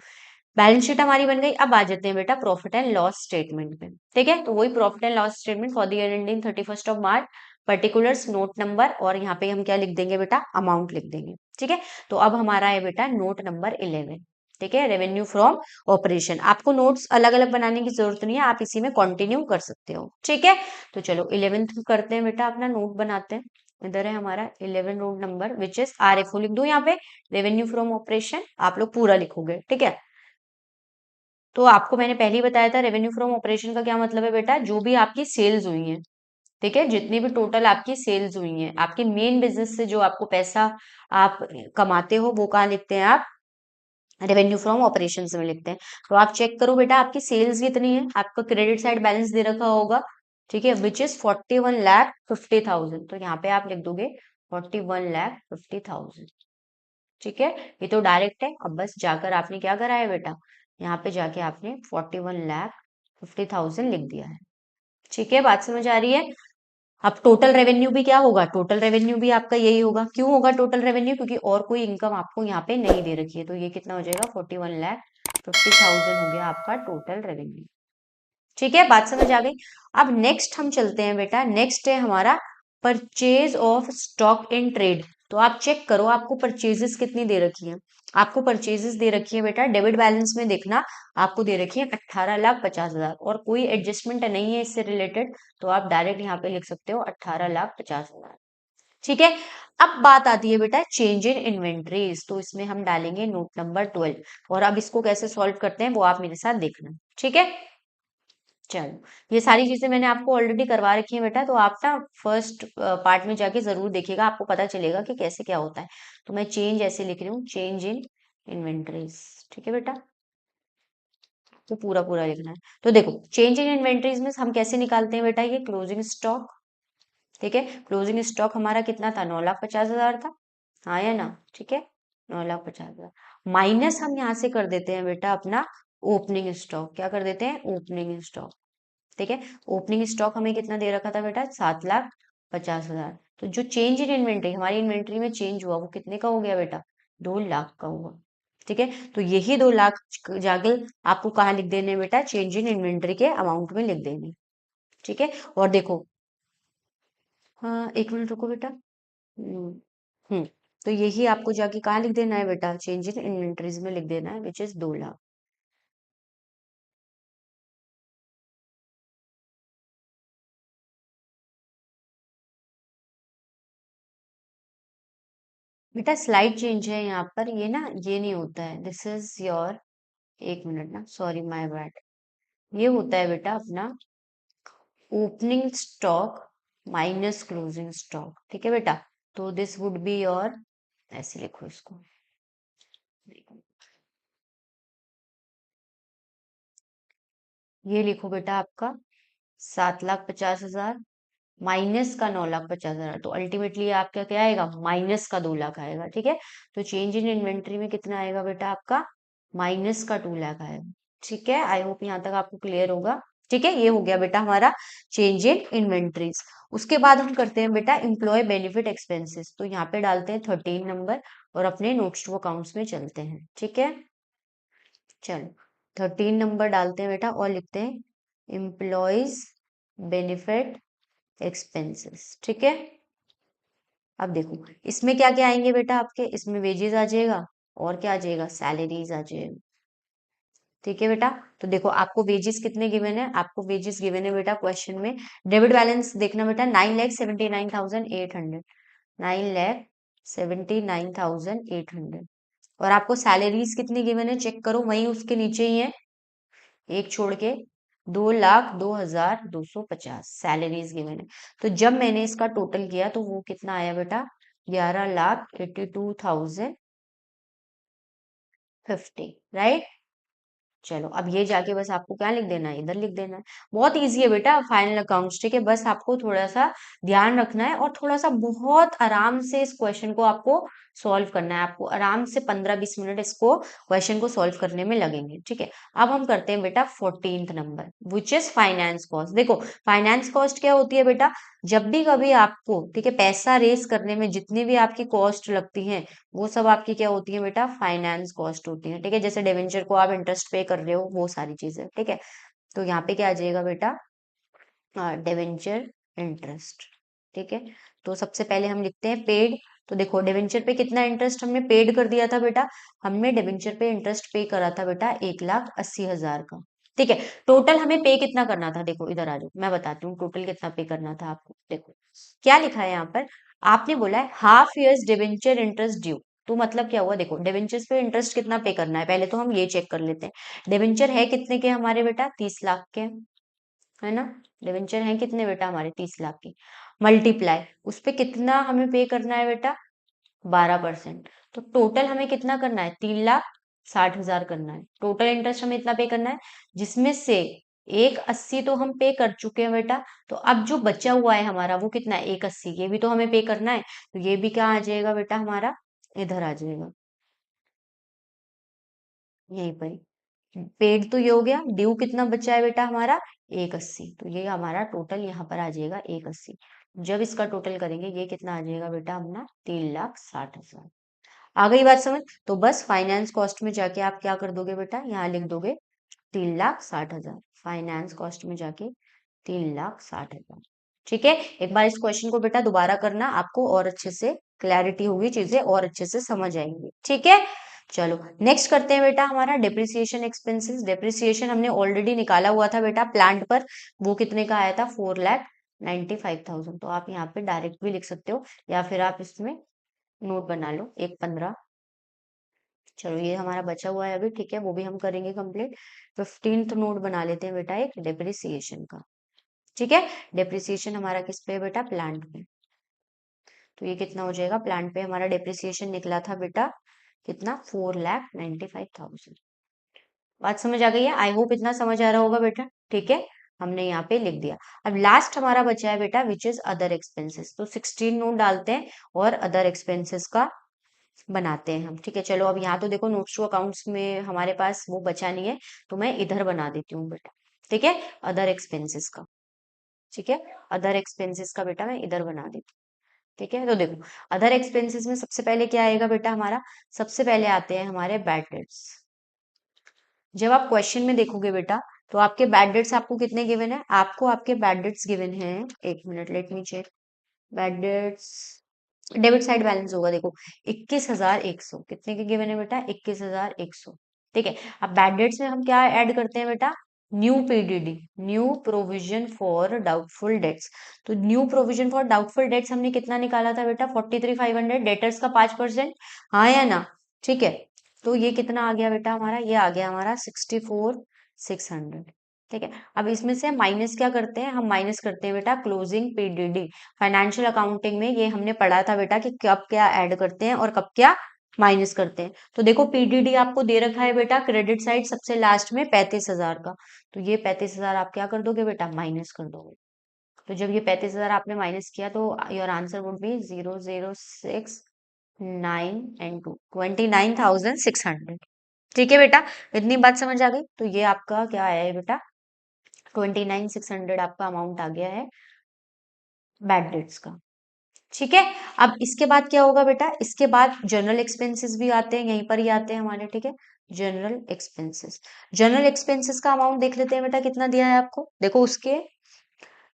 बैलेंस शीट हमारी बन गई। अब आ जाते हैं बेटा प्रॉफिट एंड लॉस स्टेटमेंट में। ठीक है, तो वही profit and loss statement for the year ending 31 March, particulars, note number, और यहाँ पे हम क्या लिख देंगे बेटा, अमाउंट लिख देंगे। ठीक है, तो अब हमारा है बेटा नोट नंबर 11। ठीक है, रेवेन्यू फ्रॉम ऑपरेशन। आपको नोट्स अलग अलग बनाने की जरूरत नहीं है, आप इसी में कंटिन्यू कर सकते हो। ठीक है, तो चलो 11th करते हैं बेटा, अपना नोट बनाते हैं। इधर है हमारा 11 note number which is RFO लिख दो यहाँ पे, रेवेन्यू फ्रॉम ऑपरेशन आप लोग पूरा लिखोगे। ठीक है, तो आपको मैंने पहले ही बताया था रेवेन्यू फ्रॉम ऑपरेशन का क्या मतलब है बेटा, जो भी आपकी सेल्स हुई है। ठीक है, जितनी भी टोटल आपकी सेल्स हुई है, आपके मेन बिजनेस से जो आपको पैसा आप कमाते हो, वो कहाँ लिखते हैं आप, रेवेन्यू फ्रॉम ऑपरेशन में लिखते हैं। तो आप चेक करो बेटा आपकी सेल्स कितनी है, आपका क्रेडिट साइड बैलेंस दे रखा होगा। ठीक है, विच इज 41,50,000। तो यहाँ पे आप लिख दोगे 41,50,000। ठीक है, ये तो डायरेक्ट है। अब बस जाकर आपने क्या करा है बेटा, यहाँ पे जाके आपने 41,50,000 लिख दिया है। ठीक है, बात समझ आ रही है। अब टोटल रेवेन्यू भी क्या होगा, टोटल रेवेन्यू भी आपका यही होगा। क्यों होगा टोटल रेवेन्यू, क्योंकि और कोई इनकम आपको यहाँ पे नहीं दे रखी है। तो ये कितना हो जाएगा, 41,50,000 हो गया आपका टोटल रेवेन्यू। ठीक है, बात समझ आ गई। अब नेक्स्ट हम चलते हैं बेटा, नेक्स्ट है हमारा purchase of stock in trade. तो आप चेक करो आपको परचेजेस कितनी दे रखी है। आपको परचेजेस दे रखी है बेटा, डेबिट बैलेंस में देखना, आपको दे रखी है 18,50,000 और कोई एडजस्टमेंट नहीं है इससे रिलेटेड। तो आप डायरेक्ट यहाँ पे लिख सकते हो 18,50,000। ठीक है, अब बात आती है बेटा चेंज इन इन्वेंट्रीज। तो इसमें हम डालेंगे नोट नंबर 12 और अब इसको कैसे सॉल्व करते हैं वो आप मेरे साथ देखना। ठीक है, चलो ये सारी चीजें मैंने आपको ऑलरेडी करवा रखी है बेटा, तो आप ना फर्स्ट पार्ट में जाके जरूर देखिएगा, आपको पता चलेगा कि कैसे क्या होता है। तो मैं चेंज ऐसे लिख रही हूँ, चेंज इन इन्वेंट्रीज। ठीक है बेटा, तो पूरा पूरा लिखना है। तो देखो चेंज इन इन्वेंट्रीज में हम कैसे निकालते हैं बेटा, ये क्लोजिंग स्टॉक। ठीक है, क्लोजिंग स्टॉक हमारा कितना था, 9,50,000 था। हाँ या ना, ठीक है, 9,50,000 माइनस हम यहाँ से कर देते हैं बेटा अपना ओपनिंग स्टॉक। क्या कर देते हैं, ओपनिंग स्टॉक। ठीक है, ओपनिंग स्टॉक हमें कितना दे रखा था बेटा, 7,50,000। तो जो चेंज इन इन्वेंट्री, हमारी इन्वेंट्री में चेंज हुआ वो कितने का हो गया बेटा, 2 लाख का हुआ। ठीक है, तो यही 2 लाख जाके आपको कहाँ लिख देने हैं बेटा, चेंज इन इन्वेंट्री के अमाउंट में लिख देंगे। ठीक है, और देखो, हाँ 1 मिनट रुको बेटा। हम्म हम्म, तो यही आपको जाके कहाँ लिख देना है बेटा, चेंज इन इन्वेंट्रीज में लिख देना है विच इज 2 लाख। बेटा स्लाइड चेंज है यहाँ पर, ये ना ये नहीं होता है, दिस इज योर, 1 मिनट ना, सॉरी माय बैड। ये होता है बेटा अपना opening stock minus closing stock. ठीक है बेटा, तो दिस वुड बी योर, ऐसे लिखो इसको, ये लिखो बेटा आपका 7,50,000 माइनस का 9,50,000। तो अल्टीमेटली आपका क्या आएगा, माइनस का 2 लाख आएगा। ठीक है, तो चेंज इन इन्वेंट्री में कितना आएगा बेटा आपका, माइनस का 2 लाख आएगा। ठीक है, आई होप यहाँ तक आपको क्लियर होगा। ठीक है, ये हो गया बेटा हमारा चेंज इन इन्वेंट्रीज। उसके बाद हम करते हैं बेटा एम्प्लॉय बेनिफिट एक्सपेंसेस। तो यहाँ पे डालते हैं 13 नंबर और अपने नोट्स टू अकाउंट्स में चलते हैं। ठीक है, चलो 13 नंबर डालते हैं बेटा और लिखते हैं एम्प्लॉयज बेनिफिट एक्सपेंसेस। ठीक है, अब देखो इसमें क्या क्या आएंगे बेटा आपके, इसमें वेजेस आ जाएगा और क्या आ जाएगा, सैलरीज आ जाएगा। ठीक है बेटा, तो देखो आपको वेजेस कितने गिवन है, आपको वेजेस गिवन है बेटा क्वेश्चन में। डेबिट बैलेंस देखना बेटा, 9,79,800, 9,79,800। और आपको सैलरीज कितनी गिवन है चेक करो, वही उसके नीचे ही है, एक छोड़ के, 2,02,250 सैलरीज गिवन है। तो जब मैंने इसका टोटल किया तो वो कितना आया बेटा, 11,82,050। राइट, चलो अब ये जाके बस आपको क्या लिख देना है, इधर लिख देना है। बहुत इजी है बेटा फाइनल अकाउंट्स, ठीक है। बस आपको थोड़ा सा ध्यान रखना है और थोड़ा सा बहुत आराम से इस क्वेश्चन को आपको सॉल्व करना है। आपको आराम से 15-20 मिनट इसको क्वेश्चन को सॉल्व करने में लगेंगे, ठीक है। अब हम करते हैं बेटा 14th number, which is finance cost. देखो फाइनेंस कॉस्ट क्या होती है बेटा, जब भी कभी आपको, ठीक है, पैसा रेस करने में जितनी भी आपकी कॉस्ट लगती है वो सब आपकी क्या होती है बेटा, फाइनेंस कॉस्ट होती है, ठीक है। जैसे डिवेंचर को आप इंटरेस्ट पे कर रहे हो, वो सारी चीजें, ठीक है। तो यहाँ पे क्या आ जाएगा बेटा, डिवेंचर इंटरेस्ट, ठीक है। तो सबसे पहले हम लिखते हैं पेड। तो देखो डिवेंचर पे कितना इंटरेस्ट हमने पेड कर दिया था बेटा, हमने डिवेंचर पे इंटरेस्ट पे करा था बेटा 1,80,000 का, ठीक है। टोटल हमें पे कितना करना था, देखो इधर आ जाओ मैं बताती हूँ टोटल कितना पे करना था आपको। देखो क्या लिखा है यहाँ पर, आपने बोला है half years debenture interest due. तो मतलब क्या हुआ, देखो डिवेंचर्स पे इंटरेस्ट कितना पे करना है, पहले तो हम ये चेक कर लेते हैं। डिवेंचर है कितने के हमारे बेटा, 30 लाख के, है ना। डिवेंचर है कितने बेटा हमारे, 30 लाख की, मल्टीप्लाई उस पे कितना हमें पे करना है बेटा, 12%। तो टोटल हमें कितना करना है, 3,60,000 करना है। टोटल इंटरेस्ट हमें इतना पे करना है, जिसमें से 1,80 तो हम पे कर चुके हैं बेटा। तो अब जो बचा हुआ है हमारा वो कितना है, 1,80, ये भी तो हमें पे करना है। तो ये भी क्या आ जाएगा बेटा हमारा, इधर आ जाएगा, यहीं पर ही। पेड तो ये हो गया, ड्यू कितना बचा है बेटा हमारा, 1,80। तो ये हमारा टोटल यहाँ पर आ जाएगा 1,80। जब इसका टोटल करेंगे ये कितना आ जाएगा बेटा अपना, 3,60,000। आ गई बात समझ। तो बस फाइनेंस कॉस्ट में जाके आप क्या कर दोगे बेटा, यहाँ लिख दोगे 3,60,000, फाइनेंस कॉस्ट में जाके 3,60,000, ठीक है। एक बार इस क्वेश्चन को बेटा दोबारा करना, आपको और अच्छे से क्लैरिटी होगी, चीजें और अच्छे से समझ आएंगी, ठीक है। चलो नेक्स्ट करते हैं बेटा हमारा डिप्रिसिएशन एक्सपेंसेस। डिप्रिसिएशन हमने ऑलरेडी निकाला हुआ था बेटा प्लांट पर, वो कितने का आया था, 4,95,000। तो आप यहाँ पे डायरेक्ट भी लिख सकते हो या फिर आप इसमें नोट बना लो 1,15। चलो ये हमारा बचा हुआ है अभी, ठीक है, वो भी हम करेंगे कंप्लीट। 15th नोट बना लेते हैं बेटा एक डिप्रिसिएशन का, ठीक है। डिप्रिसिएशन हमारा किस पे है बेटा, प्लांट पे। तो ये कितना हो जाएगा, प्लांट पे हमारा डिप्रिसिएशन निकला था बेटा कितना, 4,95,000। बात समझ आ गई है, आई होप इतना समझ आ रहा होगा बेटा, ठीक है। हमने यहाँ पे लिख दिया। अब लास्ट हमारा बचा है बेटा विच इज अदर एक्सपेंसेस। तो 16 नोट डालते हैं और अदर एक्सपेंसेस का बनाते हैं हम, ठीक है। चलो अब यहाँ तो देखो नोट्स टू अकाउंट्स में हमारे पास वो बचा नहीं है, तो मैं इधर बना देती हूँ बेटा, ठीक है, अदर एक्सपेंसेस का, ठीक है। अदर एक्सपेंसेस का बेटा मैं इधर बना देती हूँ, ठीक है। तो देखो अदर एक्सपेंसेस में सबसे पहले क्या आएगा बेटा हमारा, सबसे पहले आते हैं हमारे बैड डेट्स। जब आप क्वेश्चन में देखोगे बेटा तो आपके बैड डेट्स आपको कितने गिवन है, आपको आपके बैड डेट्स गिवन है, एक minute let me check. Bad debts, debit side balance होगा देखो 21,100, कितने के गिवन है बेटा, 21,100, ठीक है। अब बैड डेट्स में हम क्या ऐड करते हैं बेटा, new PDD, new provision for doubtful debts. तो new provision for doubtful debts हमने कितना निकाला था बेटा, 43,500, डेटर्स का 5%, हाँ या ना, ठीक है। तो ये कितना आ गया बेटा हमारा, ये आ गया हमारा 64,600, ठीक है। अब इसमें से माइनस क्या करते हैं, हम माइनस करते हैं बेटा क्लोजिंग पीडीडी। फाइनेंशियल अकाउंटिंग में ये हमने पढ़ा था बेटा कि कब क्या ऐड करते हैं और कब क्या माइनस करते हैं। तो देखो पीडीडी आपको दे रखा है बेटा क्रेडिट साइड सबसे लास्ट में 35,000 का। तो ये 35,000 आप क्या कर दोगे बेटा, माइनस कर दोगे। तो जब ये 35,000 आपने माइनस किया तो your answer would be 0,069 and 2 29,600, ठीक है बेटा। इतनी बात समझ आ गई। तो ये आपका क्या आया है बेटा, 29,600 आपका अमाउंट आ गया है बैड डेट्स का, ठीक है। अब इसके बाद क्या होगा बेटा, इसके बाद जनरल एक्सपेंसेस भी आते हैं, यहीं पर ही आते हैं हमारे, ठीक है। जनरल एक्सपेंसेस, जनरल एक्सपेंसेस का अमाउंट देख लेते हैं बेटा कितना दिया है आपको। देखो उसके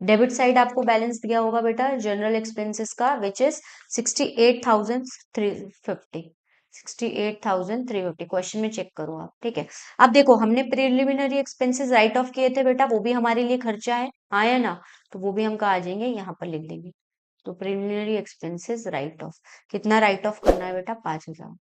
डेबिट साइड आपको बैलेंस दिया होगा बेटा जनरल एक्सपेंसेस का विच इज 68,350, 68,350, क्वेश्चन में चेक करो आप, ठीक है। अब देखो हमने प्रिलिमिनरी एक्सपेंसेस राइट ऑफ किए थे बेटा, वो भी हमारे लिए खर्चा है, हाँ या ना। तो वो भी हम कहा आ जाएंगे, यहाँ पर लिख देंगे। तो प्रिलिमिनरी एक्सपेंसेस राइट ऑफ, कितना राइट ऑफ करना है बेटा, 5,000,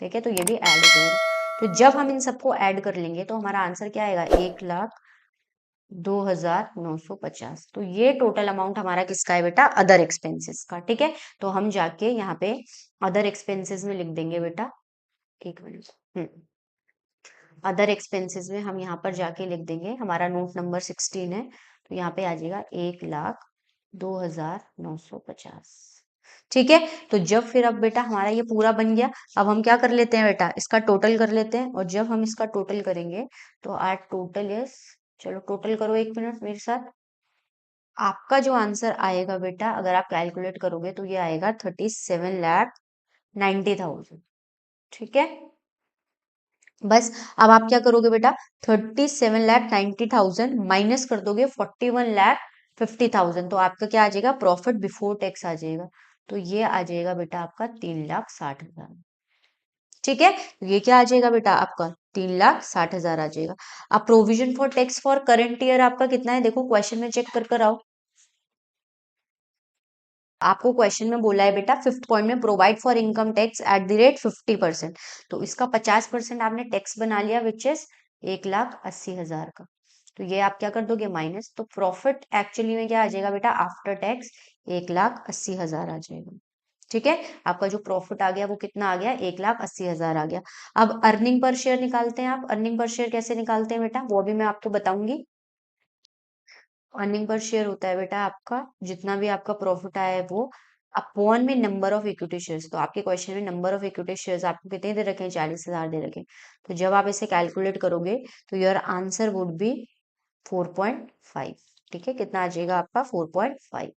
ठीक है। तो ये भी ऐड हो जाएगा। तो जब हम इन सबको ऐड कर लेंगे तो हमारा आंसर क्या आएगा, 1,02,950। तो ये टोटल अमाउंट हमारा किसका है बेटा, अदर एक्सपेंसेस का, ठीक है। तो हम जाके यहाँ पे अदर एक्सपेंसेस में लिख देंगे बेटा, एक मिनट, अदर एक्सपेंसेस में हम यहाँ पर जाके लिख देंगे, हमारा नोट नंबर 16 है, तो यहाँ पे आ जाएगा 1,02,950। ठीक है, तो जब फिर अब बेटा हमारा ये पूरा बन गया, अब हम क्या कर लेते हैं बेटा, इसका टोटल कर लेते हैं, और जब हम इसका टोटल करेंगे तो आर टोटल इज, चलो टोटल करो 1 मिनट मेरे साथ। आपका जो आंसर आएगा बेटा, अगर आप कैलकुलेट करोगे तो ये आएगा 37,90,000। ठीक है, बस अब आप क्या करोगे बेटा, 37,90,000 माइनस कर दोगे 41,50,000, तो आपका क्या आ जाएगा, प्रॉफिट बिफोर टैक्स आ जाएगा। तो ये आ जाएगा बेटा आपका 3,60,000। ठीक है, तो ये क्या आ जाएगा बेटा आपका 3,60,000 आ जाएगा। अब provision for tax for current year आपका कितना है, देखो क्वेश्चन में चेक कर आओ। आपको क्वेश्चन में बोला है बेटा, फिफ्थ पॉइंट में, provide for income tax at the rate 50%। तो इसका 50% आपने टैक्स बना लिया, विच इज 1,80,000 का। तो ये आप क्या कर दोगे, माइनस, तो प्रॉफिट एक्चुअली में क्या आ जाएगा बेटा, आफ्टर टैक्स 1,80,000 आ जाएगा। ठीक है, आपका जो प्रॉफिट आ गया वो कितना आ गया, 1,80,000 आ गया। अब अर्निंग पर शेयर निकालते हैं, आप अर्निंग पर शेयर कैसे निकालते हैं बेटा, वो भी मैं आपको बताऊंगी। अर्निंग पर शेयर होता है बेटा आपका, जितना भी आपका प्रॉफिट आया है वो अपॉन में नंबर ऑफ इक्विटी शेयर्स। तो आपके क्वेश्चन में नंबर ऑफ इक्विटी शेयर्स आपको कितने दे रखे हैं, 40,000 दे रखे हैं। तो जब आप इसे कैलकुलेट करोगे तो योर आंसर वुड बी 4.5। ठीक है, कितना आ जाएगा आपका 4.5।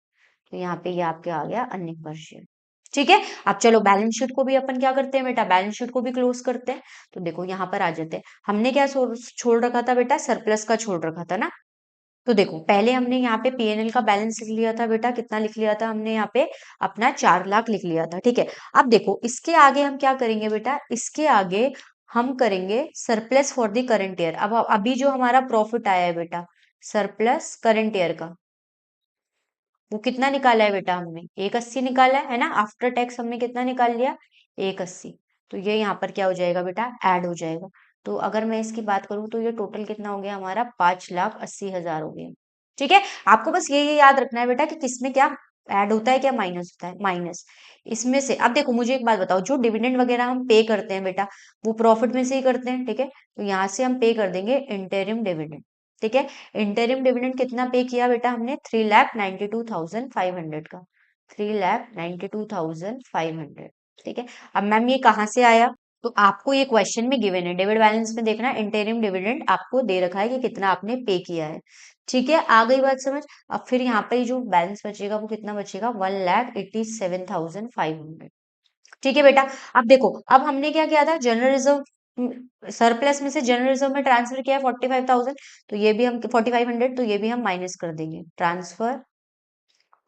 तो यहाँ पे ये आपके आ गया अर्निंग पर शेयर। ठीक है, अब चलो बैलेंस शीट को भी अपन क्या करते हैं बेटा, बैलेंस शीट को भी क्लोज करते हैं। तो देखो यहाँ पर आ जाते हैं, हमने क्या छोड़ रखा था बेटा, सरप्लस का छोड़ रखा था ना। तो देखो पहले हमने यहाँ पे पीएनएल का बैलेंस लिख लिया था बेटा, कितना लिख लिया था हमने यहाँ पे, अपना 4 लाख लिख लिया था। ठीक है, अब देखो इसके आगे हम क्या करेंगे बेटा, इसके आगे हम करेंगे surplus for the current year. अब अभी जो हमारा प्रॉफिट आया है बेटा, सरप्लस करंट ईयर का, वो कितना निकाला है बेटा हमने, 180 निकाला है ना, आफ्टर टैक्स हमने कितना निकाल लिया, 180। तो ये यहाँ पर क्या हो जाएगा बेटा, ऐड हो जाएगा। तो अगर मैं इसकी बात करूं तो ये टोटल कितना हो गया हमारा, 5,80,000 हो गया। ठीक है, आपको बस ये याद रखना है बेटा कि किसमें क्या ऐड होता है, क्या माइनस होता है, माइनस। इसमें से अब देखो मुझे एक बात बताओ, जो डिविडेंड वगैरह हम पे करते हैं बेटा, वो प्रॉफिट में से ही करते हैं। ठीक है, तो यहाँ से हम पे कर देंगे इंटरिम डिविडेंड। ठीक है, इंटरिम डिविडेंड कितना पे किया बेटा हमने, 3,92,500 का, 3,92,500। ठीक है, अब मैम ये कहाँ से आया, तो आपको ये क्वेश्चन में गिवन है, डेबिट बैलेंस में देखना, इंटरिम डिविडेंड आपको दे रखा है कि कितना आपने पे किया है। ठीक है, आ गई बात समझ। अब फिर यहाँ पे जो बैलेंस बचेगा वो कितना बचेगा, 1,87,500। ठीक है बेटा, अब देखो अब हमने क्या किया था, जनरल रिजर्व सरप्लस में से जनरल रिजर्व में ट्रांसफर किया है 45,000, तो ये भी हम 4,500, तो ये भी हम माइनस कर देंगे, ट्रांसफर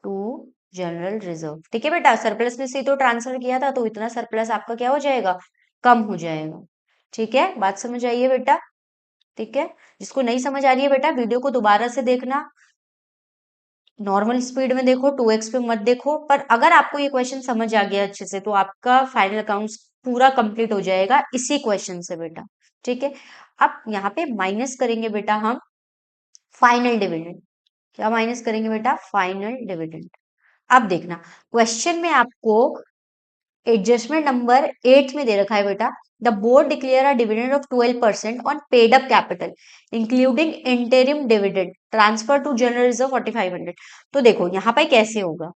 टू जनरल रिजर्व। ठीक है बेटा, सरप्लस में से तो ट्रांसफर किया था, तो इतना सरप्लस आपका क्या हो जाएगा, कम हो जाएगा। ठीक है, बात समझ आई है बेटा। ठीक है, जिसको नहीं समझ आ रही है बेटा, वीडियो को दोबारा से देखना, नॉर्मल स्पीड में देखो, 2x पे मत देखो। पर अगर आपको ये क्वेश्चन समझ आ गया अच्छे से, तो आपका फाइनल अकाउंट्स पूरा कंप्लीट हो जाएगा इसी क्वेश्चन से बेटा। ठीक है, अब यहाँ पे माइनस करेंगे बेटा हम फाइनल डिविडेंड। क्या माइनस करेंगे बेटा, फाइनल डिविडेंड। अब देखना क्वेश्चन में आपको एडजस्टमेंट नंबर 8 में दे रखा है बेटा, the board declare a dividend of 12% on paid up capital including interim dividend transfer to general reserve 4,500। तो देखो यहाँ पे कैसे होगा,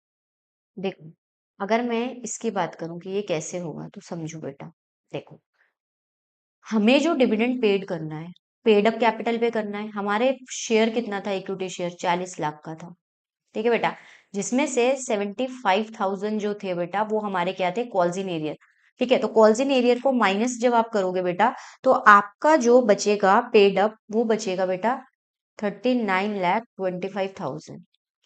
देखो अगर मैं इसकी बात करूं कि ये कैसे होगा, तो समझो बेटा, देखो हमें जो डिविडेंड पेड करना है, पेड अप कैपिटल पे करना है, हमारे शेयर कितना था, इक्विटी शेयर 40 लाख का था। ठीक है बेटा, जिसमें से 75,000 जो थे बेटा, वो हमारे क्या थे, कॉल्जिन एरियर। ठीक है, तो कॉल्जिन एरियर को माइनस जब आप करोगे बेटा, तो आपका जो बचेगा पेड अप, वो बचेगा बेटा 39,25,000।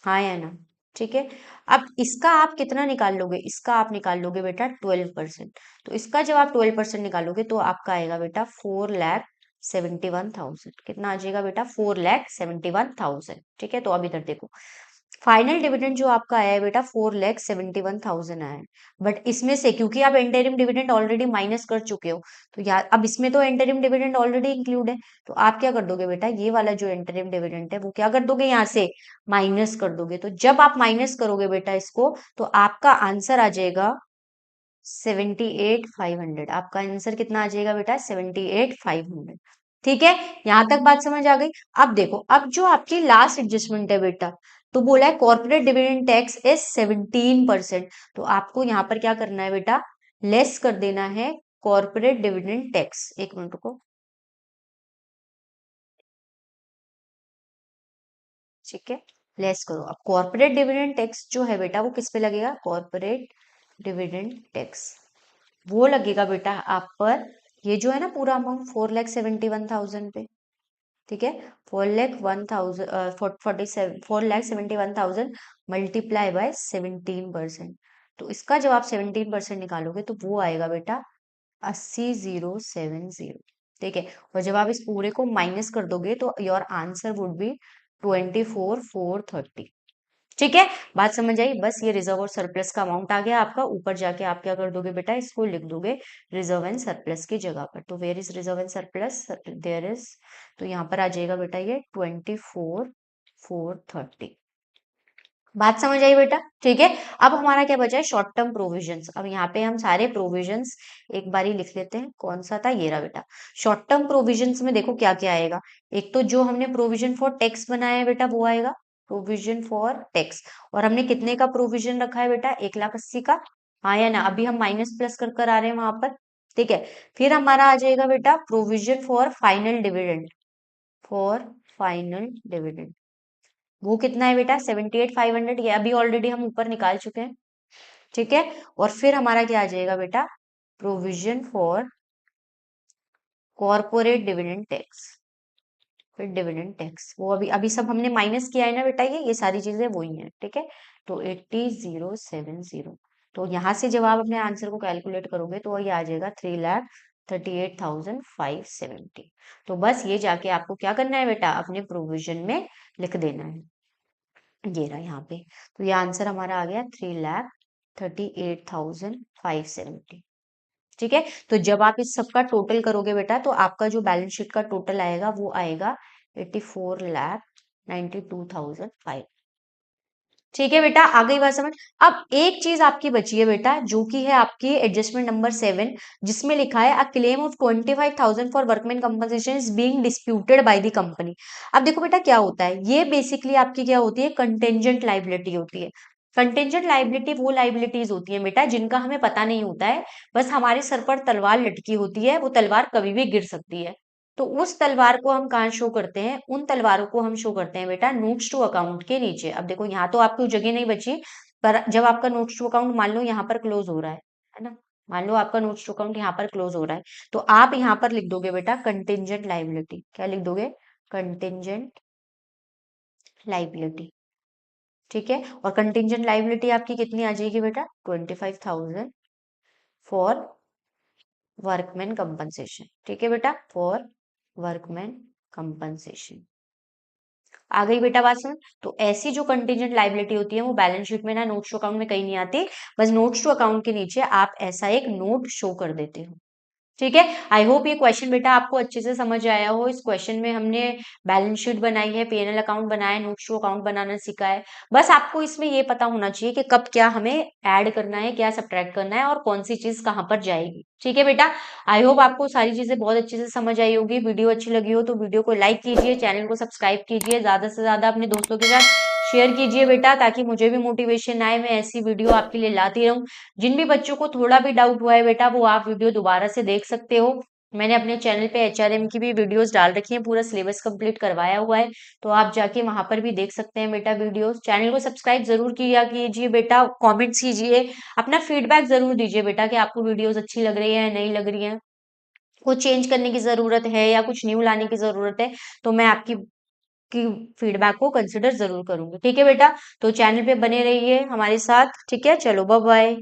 हाँ या ना, ठीक है। अब इसका आप कितना निकाल लोगे, इसका आप निकाल लोगे बेटा 12%। तो इसका जब आप 12% निकालोगे तो आपका आएगा बेटा 4,71,000। कितना आ जाएगा बेटा, 4,71,000। ठीक है, तो अब इधर देखो, फाइनल डिविडेंड जो आपका आया है बेटा 4,71,000 आया है। बट इसमें से क्योंकि आप इंटरिम डिविडेंड ऑलरेडी माइनस कर चुके हो, तो यार अब इसमें तो इंटरिम डिविडेंड ऑलरेडी इंक्लूड है, तो आप क्या कर दोगे बेटा, ये वाला जो इंटरिम डिविडेंड है वो क्या कर दोगे, यहाँ से माइनस कर दोगे। तो जब आप माइनस करोगे बेटा इसको, तो आपका आंसर आ जाएगा 78,500। आपका आंसर कितना आ जाएगा बेटा, 78,500। ठीक है, यहां तक बात समझ आ गई। अब देखो, अब जो आपकी लास्ट एडजस्टमेंट है बेटा, तो बोला है कॉर्पोरेट डिविडेंड टैक्स इज 17%। तो आपको यहाँ पर क्या करना है बेटा, लेस कर देना है कॉर्पोरेट डिविडेंड टैक्स। एक मिनट को, ठीक है, लेस करो। अब कॉर्पोरेट डिविडेंड टैक्स जो है बेटा वो किस पे लगेगा, कॉर्पोरेट डिविडेंड टैक्स वो लगेगा बेटा आप पर, ये जो है ना पूरा अमाउंट 4,71,000 पे, ठीक है, 4,71,000 मल्टीप्लाई बाय 17%। तो इसका जब आप 17% निकालोगे तो वो आएगा बेटा 80,070। ठीक है, और जब आप इस पूरे को माइनस कर दोगे तो योर आंसर वुड बी 24,430। ठीक है, बात समझ आई। बस ये रिजर्व और सरप्लस का अमाउंट आ गया आपका। ऊपर जाके आप क्या कर दोगे बेटा, इसको लिख दोगे रिजर्व एंड सरप्लस की जगह पर। तो where is reserve and surplus, there is, तो यहाँ पर आ जाएगा बेटा ये 24,430। बात समझ आई बेटा, ठीक है। अब हमारा क्या बचा है, शॉर्ट टर्म प्रोविजंस। अब यहाँ पे हम सारे प्रोविजंस एक बारी लिख लेते हैं। कौन सा था, ये रहा बेटा। शॉर्ट टर्म प्रोविजंस में देखो क्या क्या आएगा। एक तो जो हमने प्रोविजन फॉर टैक्स बनाया है बेटा वो आएगा, प्रोविजन फॉर टैक्स। और हमने कितने का प्रोविजन रखा है बेटा, 1,80,000 का। हाँ या ना, अभी हम माइनस प्लस कर कर आ रहे हैं वहां पर। ठीक है, फिर हमारा आ जाएगा बेटा provision for final dividend, for final dividend. वो कितना है बेटा, 78,500। ये अभी ऑलरेडी हम ऊपर निकाल चुके हैं। ठीक है, और फिर हमारा क्या आ जाएगा बेटा, provision for corporate dividend tax. फिर डिविडेंड टैक्स वो अभी अभी सब हमने माइनस किया है ना बेटा, ये सारी चीजें वही हैं। ठीक है, तो 80,070। तो यहाँ से जब आप अपने आंसर को कैलकुलेट करोगे तो ये आ जाएगा 3,38,570। तो बस ये जाके आपको क्या करना है बेटा, अपने प्रोविजन में लिख देना है। ये रहा यहाँ पे। तो ये आंसर हमारा आ गया 3,38,570। ठीक है, तो जब आप इस सबका टोटल करोगे बेटा तो आपका जो बैलेंस शीट का टोटल आएगा वो आएगा 84,92,500। ठीक है बेटा, आ गई बात समझ। अब एक चीज आपकी बची है बेटा, जो कि है आपकी एडजस्टमेंट नंबर 7, जिसमें लिखा है a claim of 25,000 for workman compensation is being disputed by the company. अब देखो बेटा क्या होता है, ये बेसिकली आपकी क्या होती है, कंटेंजेंट लाइबिलिटी होती है। कंटेंजेंट लाइबिलिटी वो लाइबिलिटीज होती है बेटा जिनका हमें पता नहीं होता है, बस हमारे सर पर तलवार लटकी होती है, वो तलवार कभी भी गिर सकती है। तो उस तलवार को हम कहाँ शो करते हैं, उन तलवारों को हम शो करते हैं बेटा नोट्स टू अकाउंट के नीचे। अब देखो यहाँ तो आपको जगह नहीं बची, पर जब आपका नोट्स टू अकाउंट मान लो यहाँ पर क्लोज हो रहा है ना, मान लो आपका नोट्स टू अकाउंट यहाँ पर क्लोज हो रहा है, तो आप यहाँ पर लिख दोगे बेटा कंटिंजेंट लाइबिलिटी। क्या लिख दोगे, कंटिंजेंट लाइबिलिटी। ठीक है, और कंटिंजेंट लाइबिलिटी आपकी कितनी आ जाएगी बेटा, 25,000 फॉर वर्कमैन कंपनसेशन। ठीक है बेटा, फॉर वर्कमैन कंपनसेशन। आ गई बेटा बात समझ। तो ऐसी जो कंटीजेंट लाइबिलिटी होती है वो बैलेंस शीट में ना, नोट्स टू अकाउंट में कहीं नहीं आती, बस नोट्स टू अकाउंट के नीचे आप ऐसा एक नोट शो कर देते हो। ठीक है, आई होप ये क्वेश्चन बेटा आपको अच्छे से समझ आया हो। इस क्वेश्चन में हमने बैलेंस शीट बनाई है, पीएनएल अकाउंट बनाया है, नोट्स टू अकाउंट बनाना सीखा है। बस आपको इसमें ये पता होना चाहिए कि कब क्या हमें ऐड करना है, क्या सब्ट्रैक्ट करना है और कौन सी चीज कहाँ पर जाएगी। ठीक है बेटा, आई होप आपको सारी चीजें बहुत अच्छे से समझ आई होगी। वीडियो अच्छी लगी हो तो वीडियो को लाइक कीजिए, चैनल को सब्सक्राइब कीजिए, ज्यादा से ज्यादा अपने दोस्तों के साथ शेयर कीजिए बेटा, ताकि मुझे भी मोटिवेशन आए, मैं ऐसी वीडियो आपके लिए लाती रहूं। जिन भी बच्चों को थोड़ा भी डाउट हुआ है बेटा, वो आप वीडियो दोबारा से देख सकते हो। मैंने अपने चैनल पे एचआरएम की भी वीडियोस डाल रखी हैं, पूरा सिलेबस कंप्लीट करवाया हुआ है, तो आप जाके वहां पर भी देख सकते हैं बेटा वीडियोस। चैनल को सब्सक्राइब जरूर किया कीजिए बेटा, कमेंट्स कीजिए, अपना फीडबैक जरूर दीजिए बेटा कि आपको वीडियोस अच्छी लग रही है नहीं लग रही है, कुछ चेंज करने की जरूरत है या कुछ न्यू लाने की जरूरत है, तो मैं आपकी की फीडबैक को कंसिडर जरूर करूंगी। ठीक है बेटा, तो चैनल पे बने रहिए हमारे साथ। ठीक है, चलो बाय बाय।